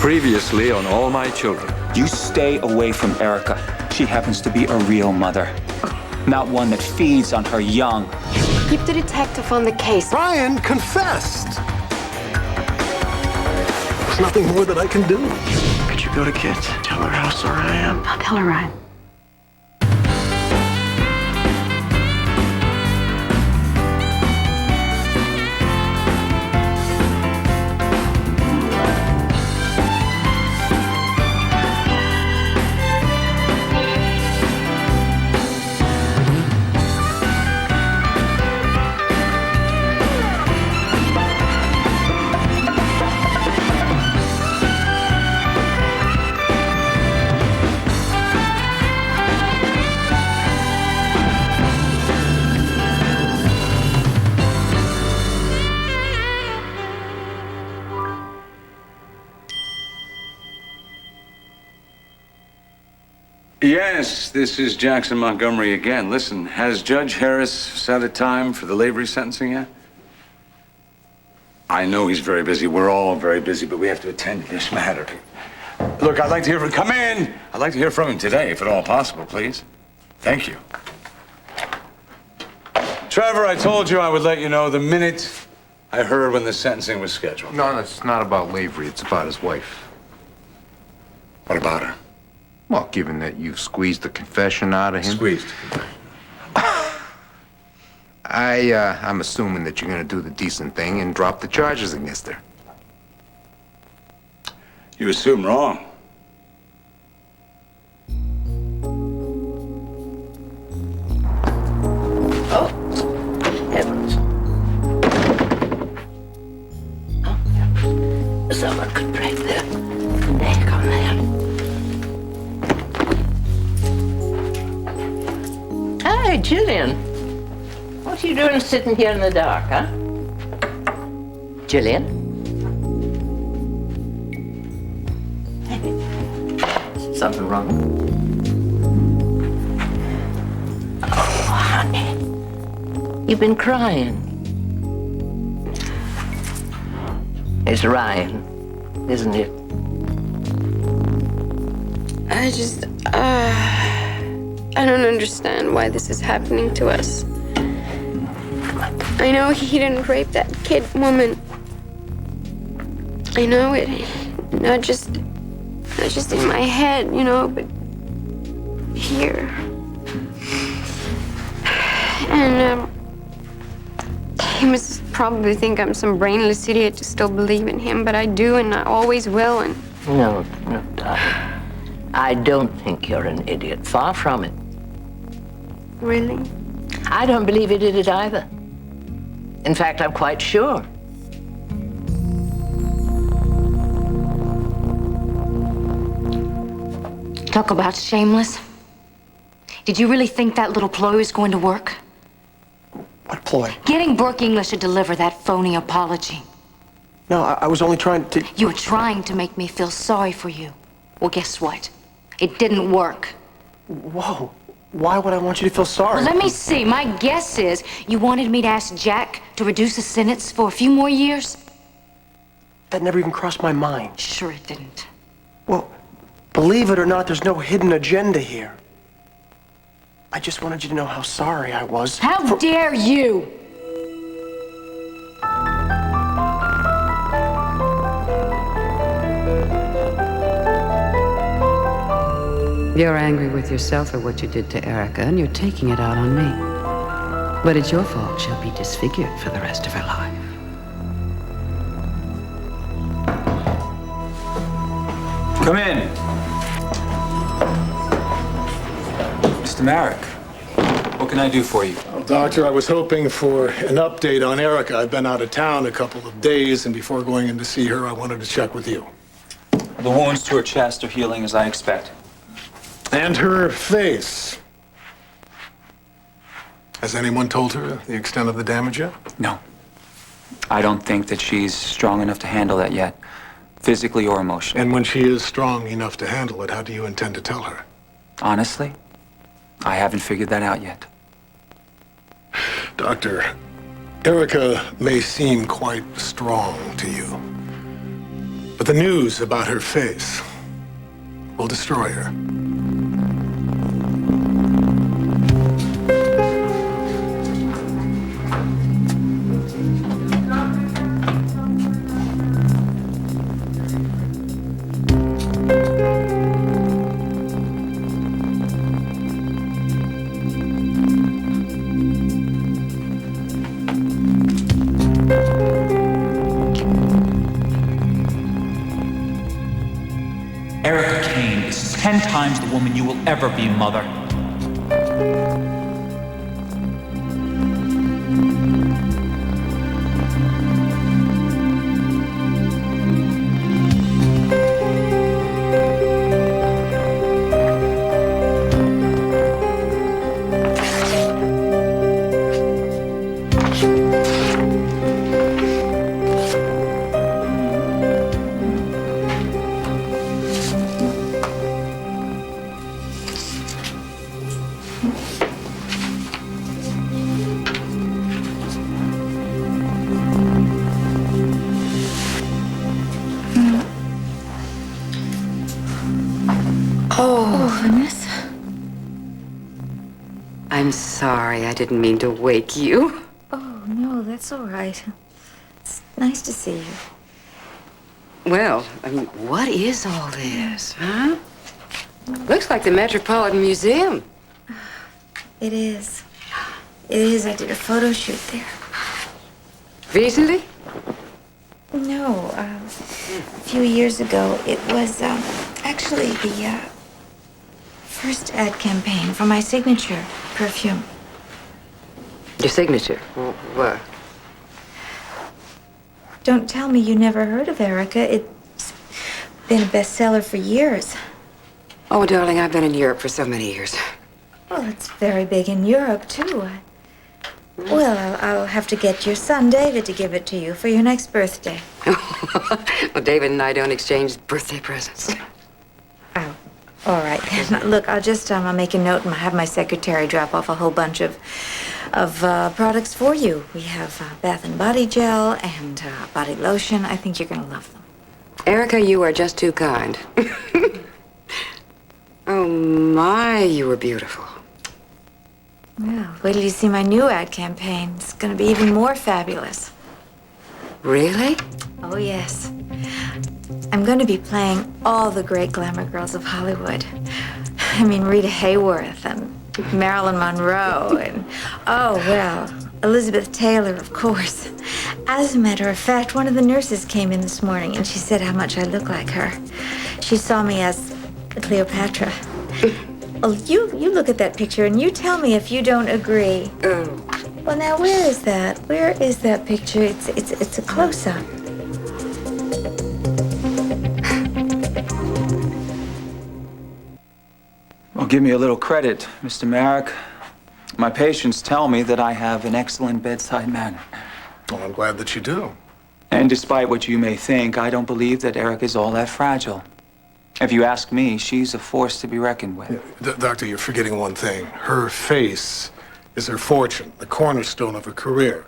previously on All My Children. You stay away from Erica. She happens to be a real mother, not one that feeds on her young. Keep the detective on the case. Brian confessed. There's nothing more that I can do. Could you go to Kit? Tell her how sorry I am. I'll tell her, Ryan. Yes, this is Jackson Montgomery again. Listen, has Judge Harris set a time for the Lavery sentencing yet? I know he's very busy. We're all very busy, but we have to attend to this matter. Look, I'd like to hear from him. Come in! I'd like to hear from him today, if at all possible, please. Thank you. Trevor, I told you I would let you know the minute I heard when the sentencing was scheduled. No, it's not about Lavery. It's about his wife. What about her? Well, given that you've squeezed the confession out of him. Squeezed. I'm assuming that you're going to do the decent thing and drop the charges against her. You assume wrong. Oh, heavens. Oh, someone could break their neck on that. Hi, Jillian. What are you doing sitting here in the dark, huh? Jillian? Hey, something wrong? Oh, honey. You've been crying. It's Ryan, isn't it? I don't understand why this is happening to us. I know he didn't rape that kid woman. I know it, not just in my head, you know, but here. And he must probably think I'm some brainless idiot to still believe in him, but I do, and I always will. And No, darling. I don't think you're an idiot. Far from it. really, I don't believe he did it either. In fact, I'm quite sure. Talk about shameless. Did you really think that little ploy was going to work? What ploy? Getting Brooke English to deliver that phony apology. No, I was only trying to... You were trying to make me feel sorry for you. Well, guess what? It didn't work. Whoa. Why would I want you to feel sorry? Well, let me see. My guess is you wanted me to ask Jack to reduce the sentence for a few more years? That never even crossed my mind. Sure it didn't. Well, believe it or not, there's no hidden agenda here. I just wanted you to know how sorry I was. How dare you! You're angry with yourself for what you did to Erica, and you're taking it out on me. But it's your fault she'll be disfigured for the rest of her life. Come in. Mr. Merrick, what can I do for you? Well, Doctor, I was hoping for an update on Erica. I've been out of town a couple of days, and before going in to see her, I wanted to check with you. The wounds to her chest are healing as I expect. And her face. Has anyone told her the extent of the damage yet? No. I don't think that she's strong enough to handle that yet, physically or emotionally. And when she is strong enough to handle it, how do you intend to tell her? Honestly, I haven't figured that out yet. Doctor, Erica may seem quite strong to you. But the news about her face will destroy her. Erica Kane is 10 times the woman you will ever be, Mother. Vanessa. I'm sorry, I didn't mean to wake you. Oh, no, that's all right. It's nice to see you. Well, I mean, what is all this, huh? Looks like the Metropolitan Museum. It is. It is. I did a photo shoot there. Recently? No, a few years ago. It was actually the first ad campaign for my signature perfume. Your signature? What? Don't tell me you never heard of Erica. It's been a bestseller for years. Oh, darling, I've been in Europe for so many years. Well, it's very big in Europe, too. Well, I'll have to get your son, David, to give it to you for your next birthday. Well, David and I don't exchange birthday presents. Oh, all right. Look, I'll just I'll make a note and have my secretary drop off a whole bunch of products for you. We have bath and body gel and body lotion. I think you're going to love them. Erica, you are just too kind. Oh, my, you were beautiful. Well, wait till you see my new ad campaign. It's going to be even more fabulous. Really? Oh, yes. I'm going to be playing all the great glamour girls of Hollywood. I mean, Rita Hayworth and Marilyn Monroe and, oh, well, Elizabeth Taylor, of course. As a matter of fact, one of the nurses came in this morning and she said how much I look like her. She saw me as Cleopatra. Oh, you look at that picture and you tell me if you don't agree. Well, now, where is that? Where is that picture? It's a close-up. Well, give me a little credit, Mr. Merrick. My patients tell me that I have an excellent bedside manner. Well, I'm glad that you do. And despite what you may think, I don't believe that Eric is all that fragile. If you ask me, she's a force to be reckoned with. Doctor, you're forgetting one thing. Her face is her fortune, the cornerstone of her career.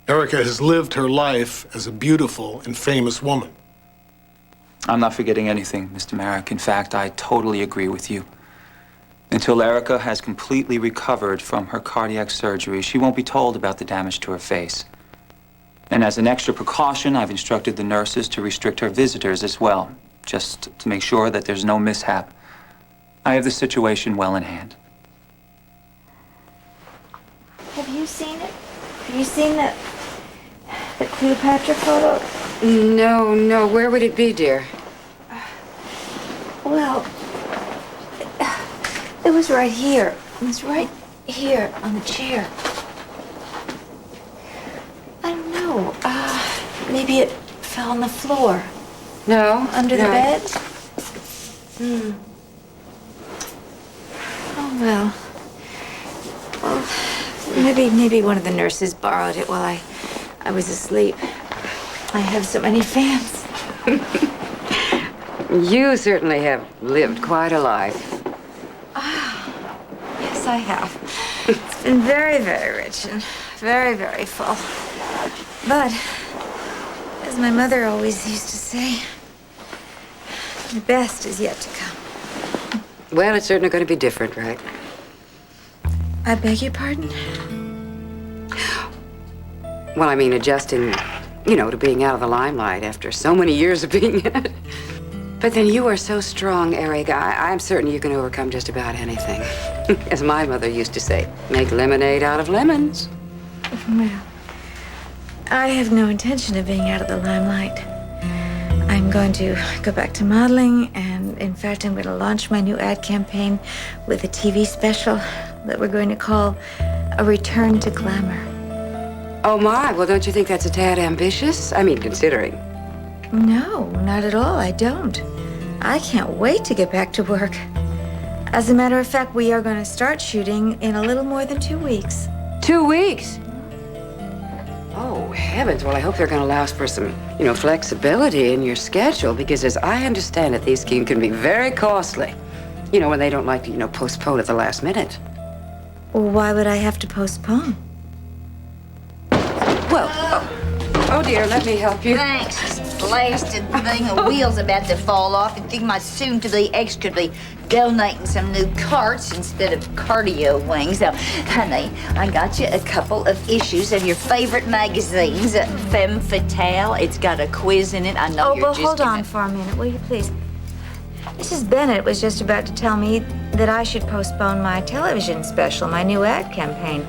Erica has lived her life as a beautiful and famous woman. I'm not forgetting anything, Mr. Merrick. In fact, I totally agree with you. Until Erica has completely recovered from her cardiac surgery, she won't be told about the damage to her face. And as an extra precaution, I've instructed the nurses to restrict her visitors as well, just to make sure that there's no mishap. I have the situation well in hand. Have you seen it? Have you seen the Cleopatra photo? No. Where would it be, dear? Well, it was right here. It was right here on the chair. I don't know. Maybe it fell on the floor. No. Under the bed? Oh, well. Well, maybe one of the nurses borrowed it while I was asleep. I have so many fans. You certainly have lived quite a life. Yes, I have. It's been very, very rich and very, very full. But, as my mother always used to say, The best is yet to come. Well, it's certainly going to be different, right? I beg your pardon? Well, I mean, adjusting, to being out of the limelight after so many years of being in it. But then you are so strong, Eric. I'm certain you can overcome just about anything. As my mother used to say, make lemonade out of lemons. Well, I have no intention of being out of the limelight. I'm going to go back to modeling, and in fact, I'm going to launch my new ad campaign with a TV special that we're going to call A Return to Glamour. Oh, my. Well, don't you think that's a tad ambitious? I mean, considering. No, not at all. I don't. I can't wait to get back to work. As a matter of fact, we are going to start shooting in a little more than 2 weeks. 2 weeks? Oh, heavens. Well, I hope they're going to allow us for some, flexibility in your schedule, because as I understand it, these schemes can be very costly. When they don't like to, postpone at the last minute. Well, why would I have to postpone? Well, oh dear, let me help you. Thanks. This blasted thing of wheels about to fall off, and think my soon-to-be ex could be donating some new carts instead of cardio wings. So, honey, I got you a couple of issues of your favorite magazines, Femme Fatale. It's got a quiz in it. I know you're just... Oh, but hold on for a minute, will you please? Mrs. Bennett was just about to tell me that I should postpone my television special, my new ad campaign,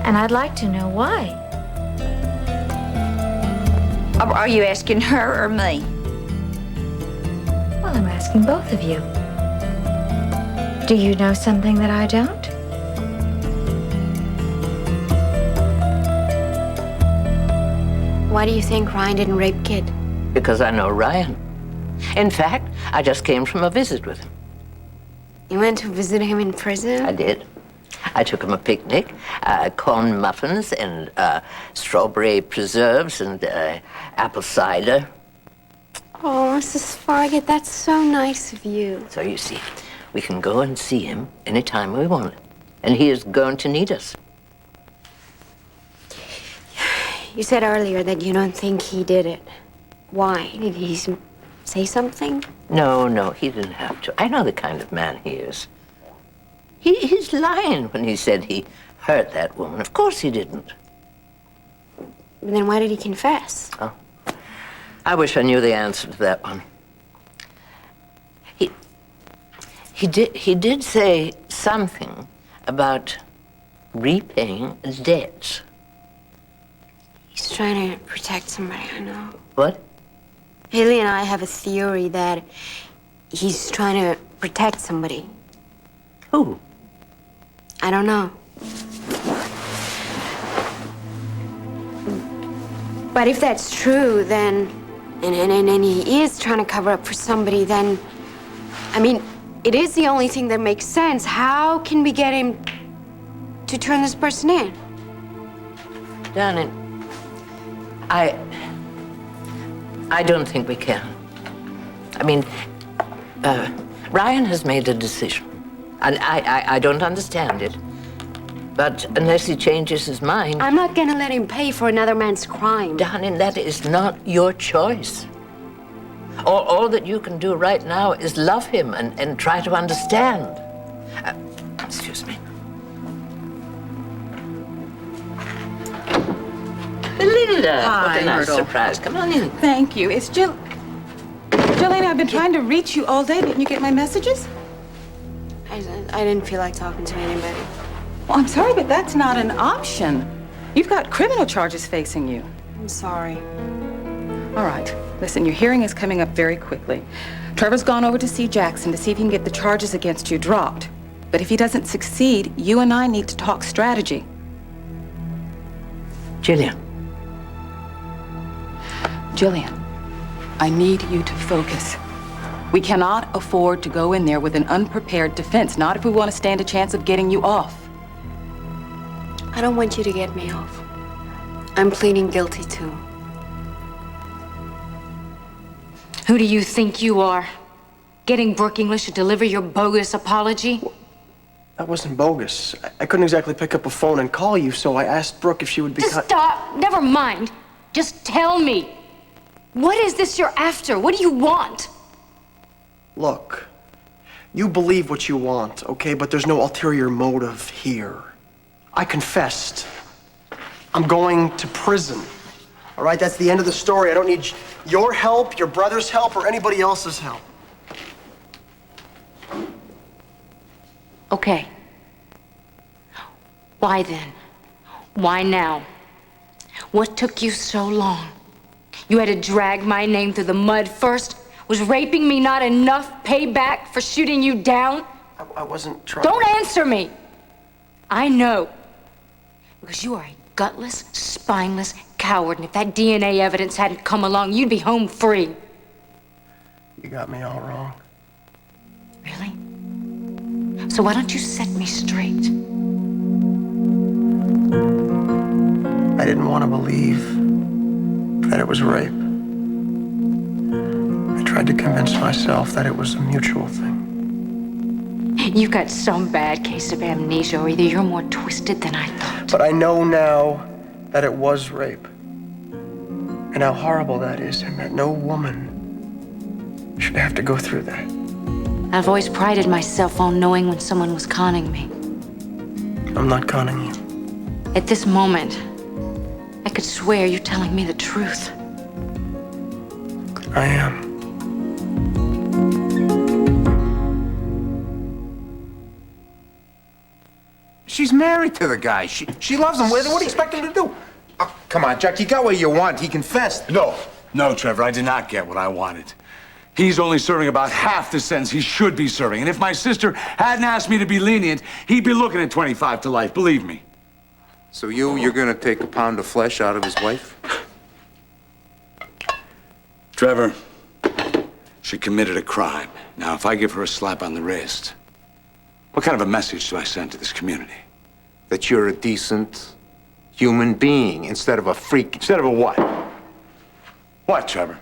and I'd like to know why. Are you asking her or me? Well, I'm asking both of you. Do you know something that I don't? Why do you think Ryan didn't rape Kid? Because I know Ryan. In fact, I just came from a visit with him. You went to visit him in prison? I did. I took him a picnic, corn muffins and strawberry preserves and apple cider. Oh, Mrs. Fargate, that's so nice of you. So you see, we can go and see him anytime we want it. And he is going to need us. You said earlier that you don't think he did it. Why? Did he say something? No, he didn't have to. I know the kind of man he is. He's lying when he said he hurt that woman. Of course he didn't. Then why did he confess? Oh, I wish I knew the answer to that one. He did say something about repaying debts. He's trying to protect somebody, I know. What? Haley and I have a theory that he's trying to protect somebody. Who? I don't know. But if that's true, then, and he is trying to cover up for somebody, then, I mean, it is the only thing that makes sense. How can we get him to turn this person in? Darling, I don't think we can. I mean, Ryan has made a decision. And I don't understand it. But unless he changes his mind... I'm not gonna let him pay for another man's crime. Darling, that is not your choice. All that you can do right now is love him and try to understand. Excuse me. Belinda! Hi, what a nice Myrtle. surprise. Come on in. Thank you. It's Jillian, I've been trying to reach you all day. Didn't you get my messages? I didn't feel like talking to anybody. Well, I'm sorry, but that's not an option. You've got criminal charges facing you. I'm sorry. All right. Listen, your hearing is coming up very quickly. Trevor's gone over to see Jackson to see if he can get the charges against you dropped. But if he doesn't succeed, you and I need to talk strategy. Jillian, I need you to focus. We cannot afford to go in there with an unprepared defense, not if we want to stand a chance of getting you off. I don't want you to get me off. I'm pleading guilty too. Who do you think you are? Getting Brooke English to deliver your bogus apology? That wasn't bogus. I couldn't exactly pick up a phone and call you, so I asked Brooke if she would be Just stop. Never mind. Just tell me. What is this you're after? What do you want? Look, you believe what you want, okay? But there's no ulterior motive here. I confessed. I'm going to prison. All right, that's the end of the story. I don't need your help, your brother's help, or anybody else's help. Okay. Why then? Why now? What took you so long? You had to drag my name through the mud first? Was raping me not enough payback for shooting you down? I wasn't trying. Don't answer me! I know. Because you are a gutless, spineless coward, and if that DNA evidence hadn't come along, you'd be home free. You got me all wrong. Really? So why don't you set me straight? I didn't want to believe that it was rape. I tried to convince myself that it was a mutual thing. You've got some bad case of amnesia, or either you're more twisted than I thought. But I know now that it was rape. And how horrible that is, and that no woman should have to go through that. I've always prided myself on knowing when someone was conning me. I'm not conning you. At this moment, I could swear you're telling me the truth. I am. She's married to the guy. She loves him. What do you expect him to do? Oh, come on, Jack. You got what you want. He confessed. No, Trevor, I did not get what I wanted. He's only serving about half the sentence he should be serving. And if my sister hadn't asked me to be lenient, he'd be looking at 25 to life, believe me. So you're gonna take a pound of flesh out of his wife? Trevor, she committed a crime. Now, if I give her a slap on the wrist, what kind of a message do I send to this community? That you're a decent human being instead of a freak. Instead of a what? What, Trevor?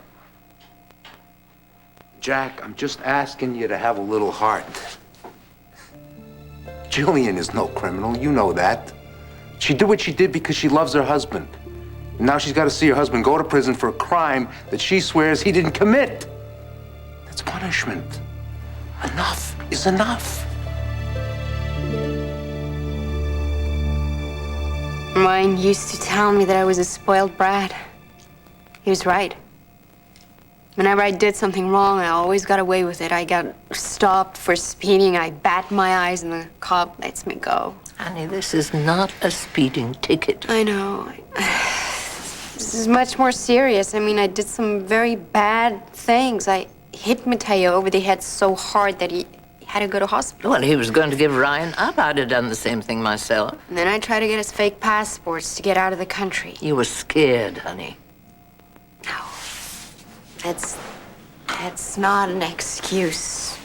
Jack, I'm just asking you to have a little heart. Jillian is no criminal. You know that. She did what she did because she loves her husband. And now she's got to see her husband go to prison for a crime that she swears he didn't commit. That's punishment. Enough is enough. Ryan used to tell me that I was a spoiled brat. He was right. Whenever I did something wrong, I always got away with it. I got stopped for speeding, I bat my eyes, and the cop lets me go. Honey, this is not a speeding ticket. I know. This is much more serious. I mean, I did some very bad things. I hit Mateo over the head so hard that he had to go to hospital. Well, he was going to give Ryan up. I'd have done the same thing myself. And then I tried to get his fake passports to get out of the country. You were scared, honey. No. That's not an excuse.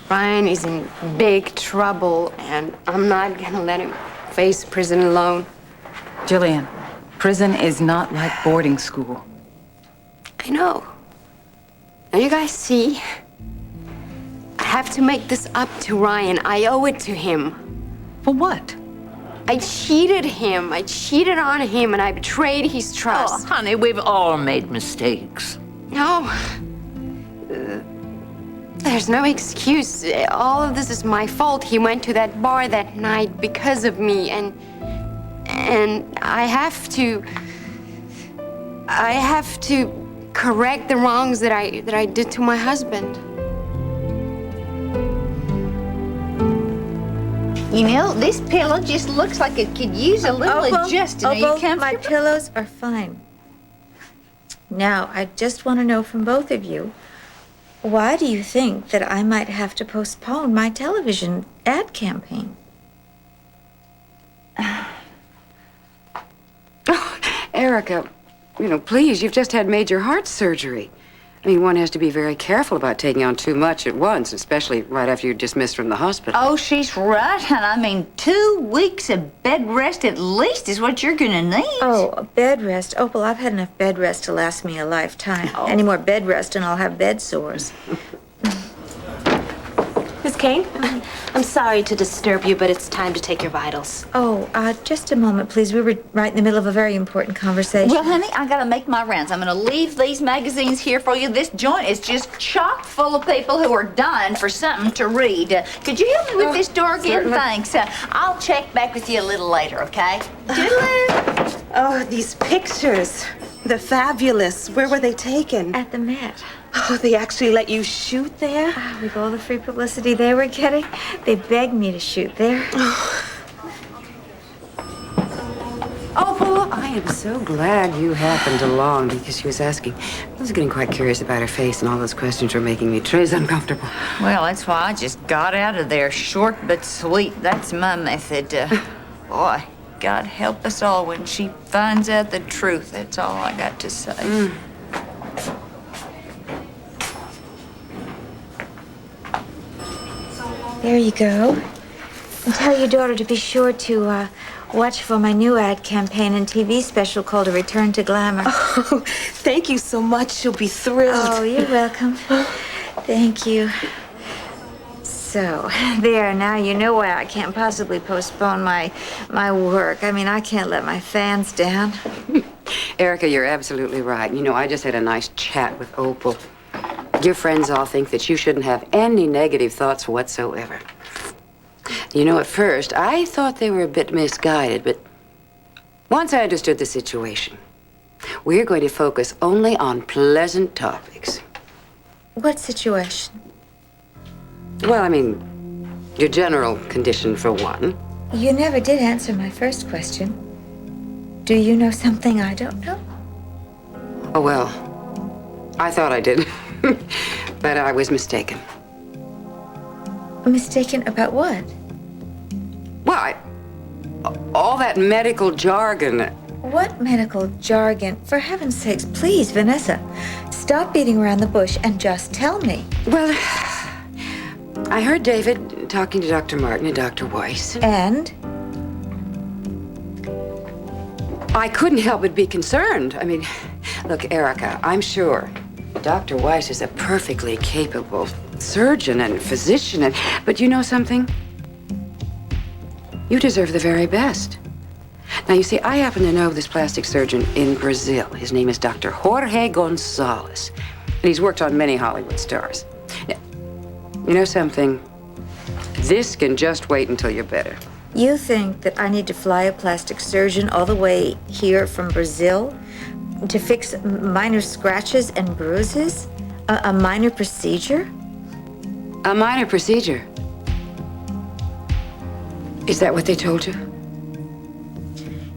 Ryan is in big trouble, and I'm not gonna let him face prison alone. Jillian, prison is not like boarding school. I know. Now you guys see, I have to make this up to Ryan. I owe it to him. For what? I cheated him. I cheated on him, and I betrayed his trust. Oh, honey, we've all made mistakes. No. There's no excuse. All of this is my fault. He went to that bar that night because of me, and I have to correct the wrongs that I did to my husband. You know, this pillow just looks like it could use a little adjusting. Are you comfortable? My pillows are fine. Now, I just want to know from both of you, why do you think that I might have to postpone my television ad campaign? Erica, please, you've just had major heart surgery. I mean, one has to be very careful about taking on too much at once, especially right after you're dismissed from the hospital. Oh, she's right, hon. I mean, 2 weeks of bed rest at least is what you're gonna need. Oh, a bed rest? Oh, well, I've had enough bed rest to last me a lifetime. Any more bed rest and I'll have bed sores. Miss Kane, I'm sorry to disturb you, but it's time to take your vitals. Oh, just a moment, please. We were right in the middle of a very important conversation. Well, honey, I gotta make my rounds. I'm gonna leave these magazines here for you. This joint is just chock full of people who are dying for something to read. Could you help me with this door again? certainly. Thanks. I'll check back with you a little later, okay? Toodaloo. Oh, these pictures. They're fabulous. Where were they taken? At the Met. Oh, they actually let you shoot there? With all the free publicity they were getting, they begged me to shoot there. Oh, I am so glad you happened along because she was asking. I was getting quite curious about her face, and all those questions were making me très uncomfortable. Well, that's why I just got out of there short but sweet. That's my method. Boy, God help us all when she finds out the truth. That's all I got to say. There you go. And tell your daughter to be sure to watch for my new ad campaign and TV special called A Return to Glamour. Oh, thank you so much. She'll be thrilled. Oh, you're welcome. Thank you. So, there, now you know why I can't possibly postpone my work. I mean, I can't let my fans down. Erica, you're absolutely right. You know, I just had a nice chat with Opal. Your friends all think that you shouldn't have any negative thoughts whatsoever. You know, at first, I thought they were a bit misguided, but once I understood the situation, we're going to focus only on pleasant topics. What situation? Well, I mean, your general condition, for one. You never did answer my first question. Do you know something I don't know? Oh, well, I thought I did, but I was mistaken. Mistaken about what? Well, all that medical jargon. What medical jargon? For heaven's sakes, please, Vanessa, stop beating around the bush and just tell me. Well, I heard David talking to Dr. Martin and Dr. Weiss. And? I couldn't help but be concerned. I mean, look, Erica, I'm sure Dr. Weiss is a perfectly capable surgeon and physician, but you know something? You deserve the very best. Now, you see, I happen to know this plastic surgeon in Brazil. His name is Dr. Jorge Gonzalez, and he's worked on many Hollywood stars. Now, you know something? This can just wait until you're better. You think that I need to fly a plastic surgeon all the way here from Brazil to fix minor scratches and bruises? A minor procedure? A minor procedure? Is that what they told you?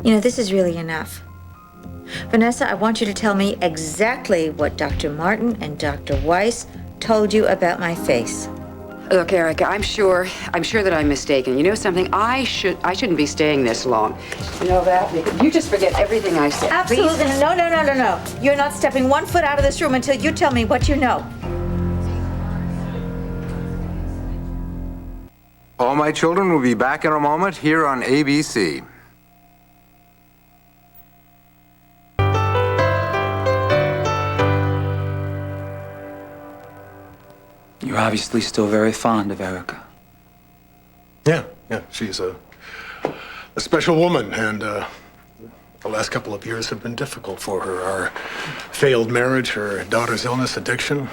You know, this is really enough. Vanessa, I want you to tell me exactly what Dr. Martin and Dr. Weiss told you about my face. Look, Erica, I'm sure that I'm mistaken. You know something? I shouldn't be staying this long. You know that? You just forget everything I said. Absolutely. Please? No. You're not stepping 1 foot out of this room until you tell me what you know. All My Children will be back in a moment here on ABC. You're obviously still very fond of Erica. Yeah, she's a special woman, and the last couple of years have been difficult for her. Our failed marriage, her daughter's illness, addiction,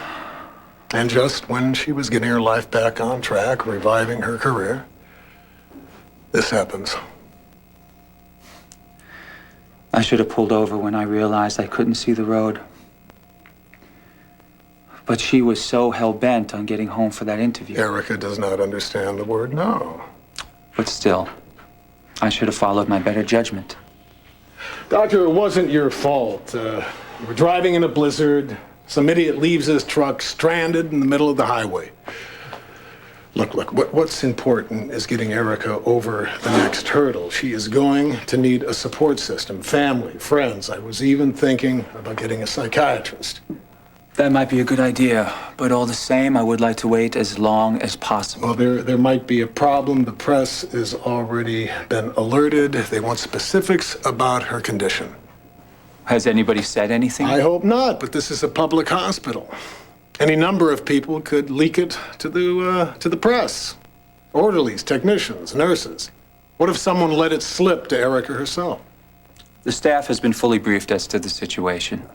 and just when she was getting her life back on track, reviving her career, this happens. I should have pulled over when I realized I couldn't see the road. But she was so hell-bent on getting home for that interview. Erica does not understand the word no. But still, I should have followed my better judgment. Doctor, it wasn't your fault. You were driving in a blizzard. Some idiot leaves his truck stranded in the middle of the highway. Look, what's important is getting Erica over the next hurdle. She is going to need a support system, family, friends. I was even thinking about getting a psychiatrist. That might be a good idea, but all the same, I would like to wait as long as possible. Well, there might be a problem. The press has already been alerted. They want specifics about her condition. Has anybody said anything? I hope not, but this is a public hospital. Any number of people could leak it to the press. Orderlies, technicians, nurses. What if someone let it slip to Erica herself? The staff has been fully briefed as to the situation.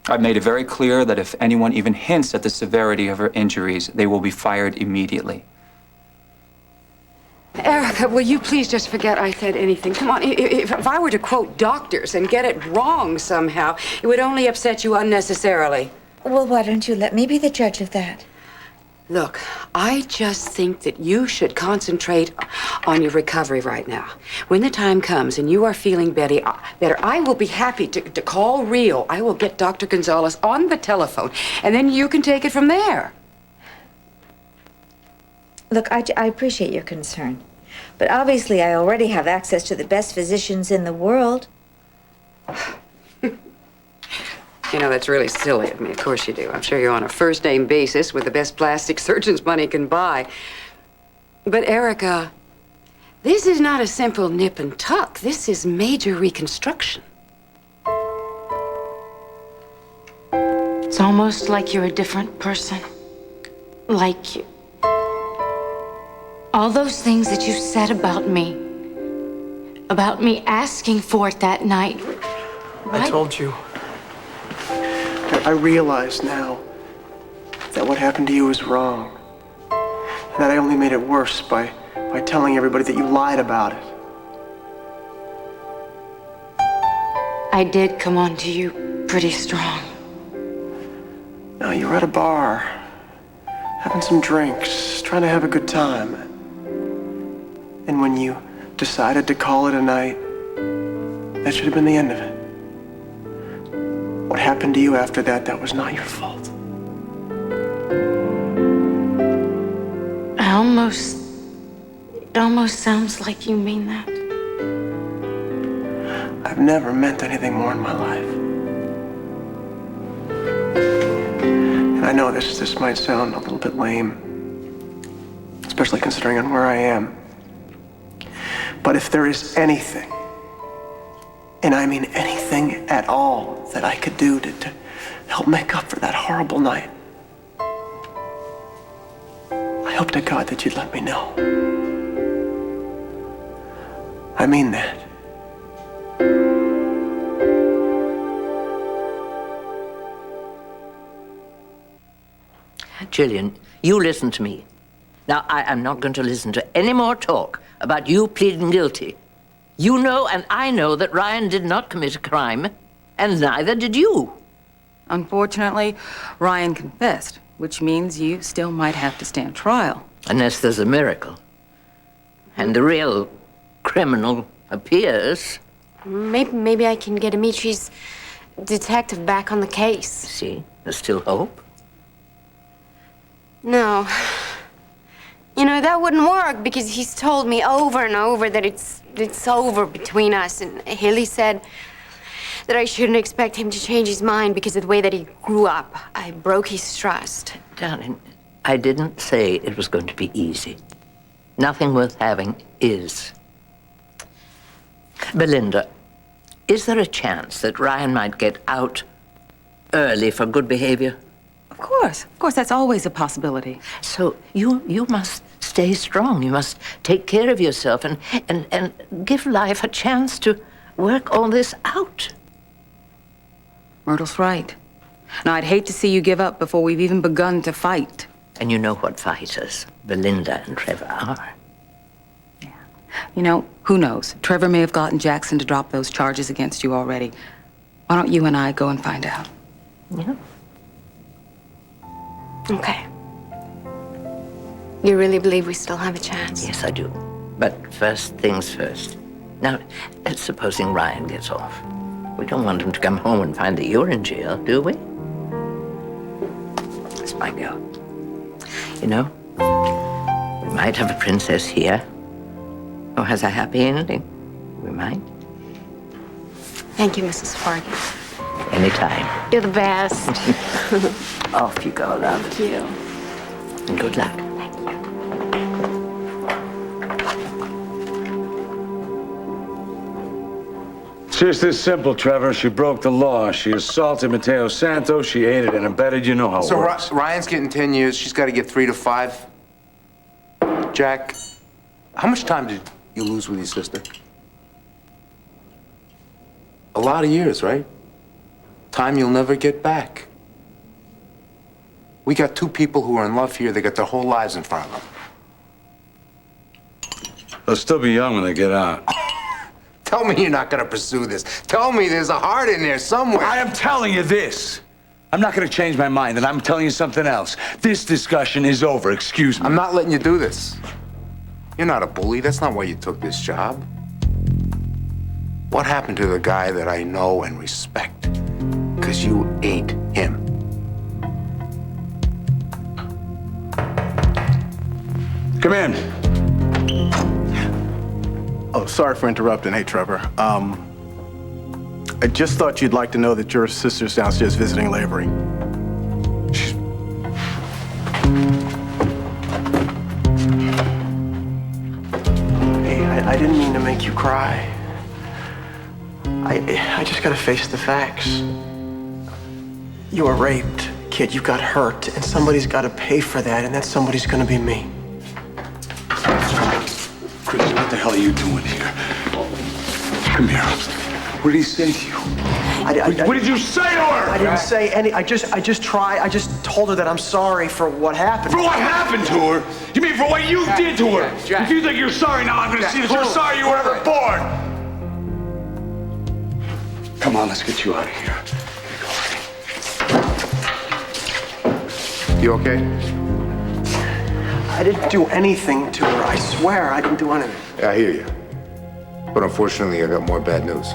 I've made it very clear that if anyone even hints at the severity of her injuries, they will be fired immediately. Erica, will you please just forget I said anything? Come on, if I were to quote doctors and get it wrong somehow, it would only upset you unnecessarily. Well, why don't you let me be the judge of that? Look, I just think that you should concentrate on your recovery right now. When the time comes and you are feeling better, I will be happy to call Rio. I will get Dr. Gonzalez on the telephone, and then you can take it from there. Look, I appreciate your concern, but obviously I already have access to the best physicians in the world. You know, that's really silly of me. Of course you do. I'm sure you're on a first-name basis with the best plastic surgeons money can buy. But, Erica, this is not a simple nip and tuck. This is major reconstruction. It's almost like you're a different person. Like you. All those things that you said about me asking for it that night. I told you. I realize now that what happened to you was wrong. And that I only made it worse by telling everybody that you lied about it. I did come on to you pretty strong. No, you were at a bar, having some drinks, trying to have a good time. And when you decided to call it a night, that should have been the end of it. What happened to you after that, that was not your fault. It almost sounds like you mean that. I've never meant anything more in my life. And I know this might sound a little bit lame, especially considering on where I am. But if there is anything, and I mean anything at all, that I could do to help make up for that horrible night, I hope to God that you'd let me know. I mean that. Gillian, you listen to me. Now, I am not going to listen to any more talk about you pleading guilty. You know and I know that Ryan did not commit a crime, and neither did you. Unfortunately, Ryan confessed, which means you still might have to stand trial. Unless there's a miracle. And the real criminal appears. Maybe I can get Amitri's detective back on the case. See, there's still hope. No. You know, that wouldn't work because he's told me over and over that it's over between us. And Haley said that I shouldn't expect him to change his mind because of the way that he grew up. I broke his trust. Darling, I didn't say it was going to be easy. Nothing worth having is. Belinda, is there a chance that Ryan might get out early for good behavior? Of course, that's always a possibility. So you must stay strong. You must take care of yourself and give life a chance to work all this out. Myrtle's right. Now, I'd hate to see you give up before we've even begun to fight. And you know what fighters Belinda and Trevor are. Yeah. You know, who knows? Trevor may have gotten Jackson to drop those charges against you already. Why don't you and I go and find out? Yeah. Okay. You really believe we still have a chance? Yes, I do. But first things first. Now, supposing Ryan gets off. We don't want him to come home and find that you're in jail, do we? That's my girl. You know, we might have a princess here who has a happy ending. We might. Thank you, Mrs. Fargan. Anytime. You're the best. Off you go, love. Thank you. And good luck. Just this simple, Trevor. She broke the law. She assaulted Mateo Santos. She aided and abetted. You know how it So works. Ryan's getting 10 years. She's got to get 3 to 5. Jack, how much time did you lose with your sister? A lot of years, right? Time you'll never get back. We got 2 people who are in love here. They got their whole lives in front of them. They'll still be young when they get out. Tell me you're not gonna pursue this. Tell me there's a heart in there somewhere. I am telling you this. I'm not gonna change my mind, and I'm telling you something else. This discussion is over, excuse me. I'm not letting you do this. You're not a bully. That's not why you took this job. What happened to the guy that I know and respect? Because you ate him. Come in. Oh, sorry for interrupting. Hey, Trevor. I just thought you'd like to know that your sister's downstairs visiting Lavery. Hey, I didn't mean to make you cry. I just gotta face the facts. You were raped, kid. You got hurt, and somebody's gotta pay for that, and that somebody's gonna be me. Chris, what the hell are you doing here? Come here. What did he say to you? What did you say to her? I didn't say any. I just told her that I'm sorry for what happened. For what happened to her? You mean for what you did to her? If you think you're sorry now, I'm gonna see that you're sorry you were ever born. Come on, let's get you out of here. You okay? I didn't do anything to her. I swear I didn't do anything. Yeah, I hear you. But unfortunately, I got more bad news.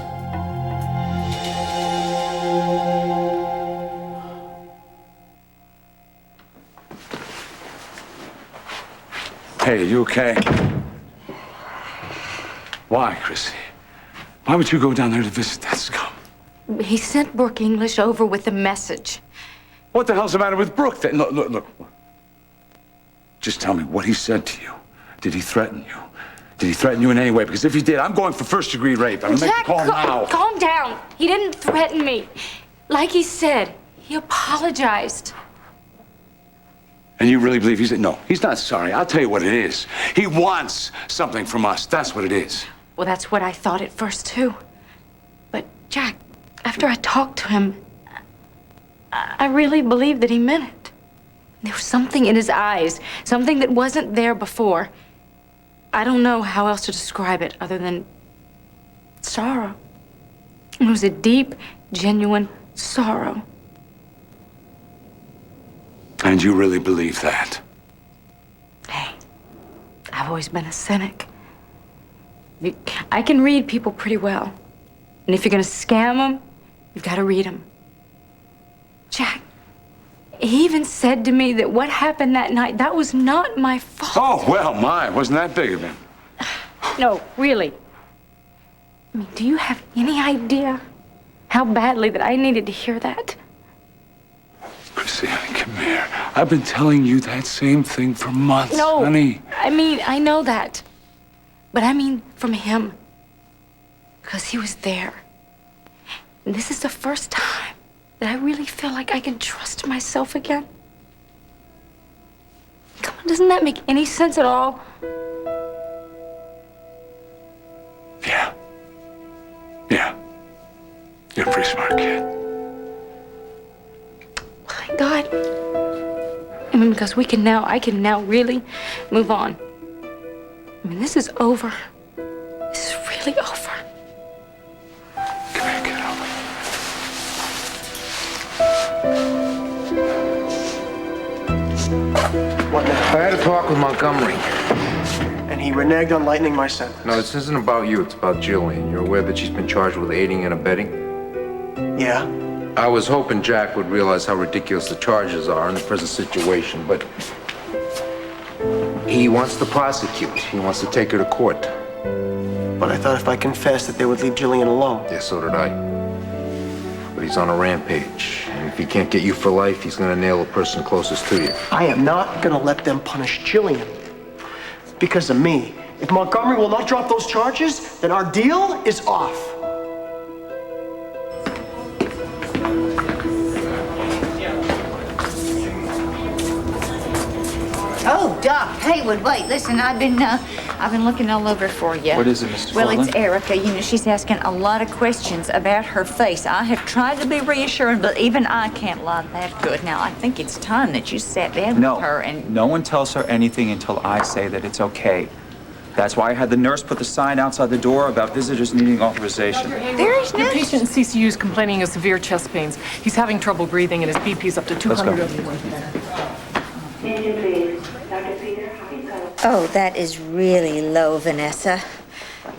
Hey, are you okay? Why, Chrissy? Why would you go down there to visit that scum? He sent Brooke English over with a message. What the hell's the matter with Brooke then? Look. Just tell me what he said to you. Did he threaten you? Did he threaten you in any way? Because if he did, I'm going for first-degree rape. I'm gonna make a call now. Calm down. He didn't threaten me. Like he said, he apologized. And you really believe no, he's not sorry. I'll tell you what it is. He wants something from us. That's what it is. Well, that's what I thought at first, too. But, Jack, after I talked to him, I really believed that he meant it. There was something in his eyes, something that wasn't there before. I don't know how else to describe it other than sorrow. It was a deep, genuine sorrow. And you really believe that? Hey, I've always been a cynic. I can read people pretty well. And if you're gonna scam them, you've got to read them. Jack, he even said to me that what happened that night, that was not my fault. Oh, well, wasn't that big of him? No, really. I mean, do you have any idea how badly that I needed to hear that? Chrissy, honey, come here. I've been telling you that same thing for months, No, honey. I mean, I know that. But I mean from him. Because he was there. And this is the first time that I really feel like I can trust myself again. Come on, doesn't that make any sense at all? Yeah. You're a pretty smart kid. Thank God. I mean, because I can now really move on. I mean, this is over. This is really over. Come here, kiddo. What now? I had a talk with Montgomery. And he reneged on lightening my sentence. No, this isn't about you. It's about Jillian. You're aware that she's been charged with aiding and abetting? Yeah. I was hoping Jack would realize how ridiculous the charges are in the present situation, but he wants to prosecute. He wants to take her to court. But I thought if I confessed that they would leave Jillian alone. Yeah, so did I. But he's on a rampage. And if he can't get you for life, he's gonna nail the person closest to you. I am not gonna let them punish Jillian. Because of me. If Montgomery will not drop those charges, then our deal is off. Oh, Doc Haywood, wait, listen, I've been looking all over for you. What is it, Mr. Well, Fordland? it's Erica. You know, she's asking a lot of questions about her face. I have tried to be reassuring, but even I can't lie that good. Now, I think it's time that you sat down with her and... No one tells her anything until I say that it's okay. That's why I had the nurse put the sign outside the door about visitors needing authorization. There is no... Your patient in CCU is complaining of severe chest pains. He's having trouble breathing, and his BP's up to 200 over 100. Oh, that is really low, Vanessa.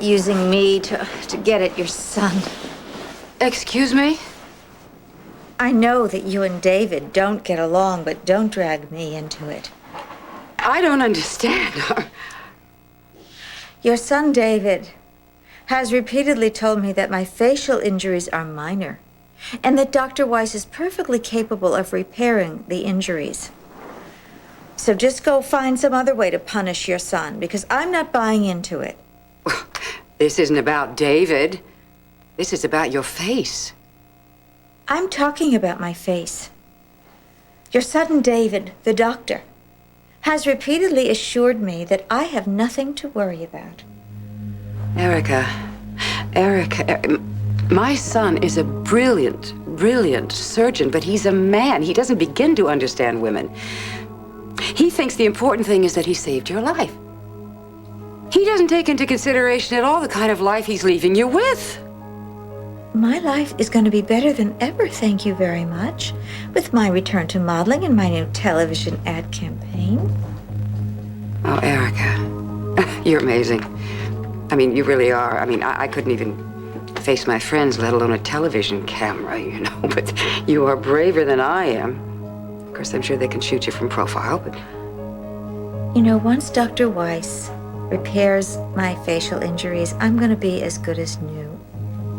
Using me to get at your son. Excuse me? I know that you and David don't get along, but don't drag me into it. I don't understand. Your son, David, has repeatedly told me that my facial injuries are minor, and that Dr. Weiss is perfectly capable of repairing the injuries. So just go find some other way to punish your son, because I'm not buying into it. This isn't about David. This is about your face. I'm talking about my face. Your son, David, the doctor, has repeatedly assured me that I have nothing to worry about. Erica, my son is a brilliant, brilliant surgeon, but he's a man. He doesn't begin to understand women. He thinks the important thing is that he saved your life. He doesn't take into consideration at all the kind of life he's leaving you with. My life is going to be better than ever, thank you very much, with my return to modeling and my new television ad campaign. Oh, Erica, you're amazing. I mean, you really are. I mean, I couldn't even face my friends, let alone a television camera, you know, but you are braver than I am. Of course, I'm sure they can shoot you from profile, but... You know, once Dr. Weiss repairs my facial injuries, I'm going to be as good as new.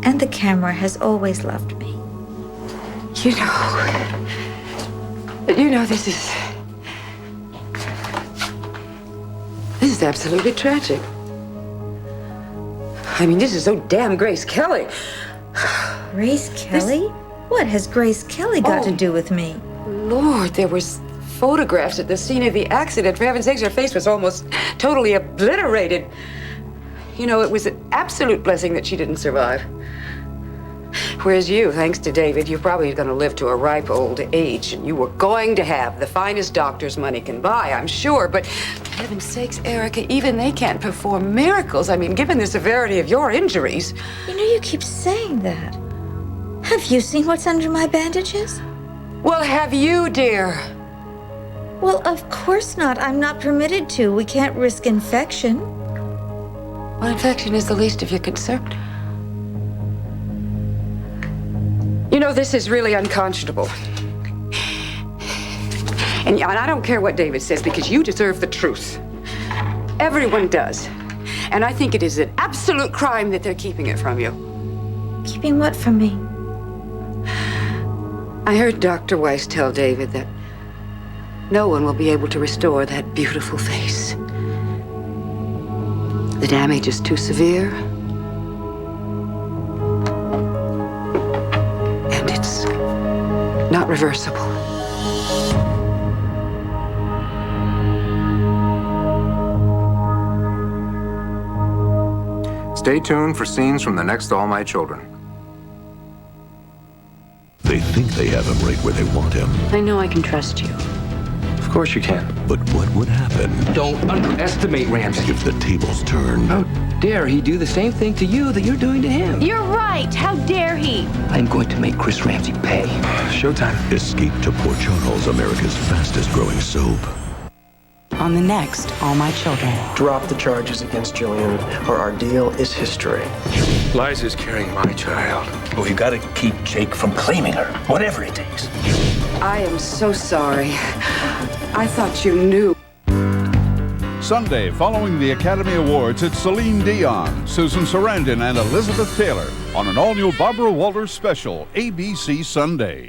And the camera has always loved me. You know, this is absolutely tragic. I mean, this is so damn Grace Kelly. Grace Kelly? What has Grace Kelly got to do with me? Lord, there was photographs at the scene of the accident. For heaven's sakes, her face was almost totally obliterated. You know, it was an absolute blessing that she didn't survive. Whereas you, thanks to David, you're probably going to live to a ripe old age, and you were going to have the finest doctors money can buy, I'm sure. But for heaven's sakes, Erica, even they can't perform miracles. I mean, given the severity of your injuries. You know, you keep saying that. Have you seen what's under my bandages? Well, have you, dear? Well, of course not. I'm not permitted to. We can't risk infection. Well, infection is the least of your concern. You know, this is really unconscionable. And I don't care what David says, because you deserve the truth. Everyone does. And I think it is an absolute crime that they're keeping it from you. Keeping what from me? I heard Dr. Weiss tell David that no one will be able to restore that beautiful face. The damage is too severe. And it's not reversible. Stay tuned for scenes from the next All My Children. They think they have him right where they want him. I know I can trust you. Of course you can. But what would happen? Don't underestimate Ramsey. If the tables turn? How dare he do the same thing to you that you're doing to him? You're right. How dare he? I'm going to make Chris Ramsey pay. Showtime. Escape to Port Charles, America's fastest growing soap. On the next All My Children. Drop the charges against Jillian, or our deal is history. Liza's carrying my child. Well, you gotta keep Jake from claiming her, whatever it takes. I am so sorry. I thought you knew. Sunday, following the Academy Awards, it's Celine Dion, Susan Sarandon, and Elizabeth Taylor on an all-new Barbara Walters special, ABC Sunday.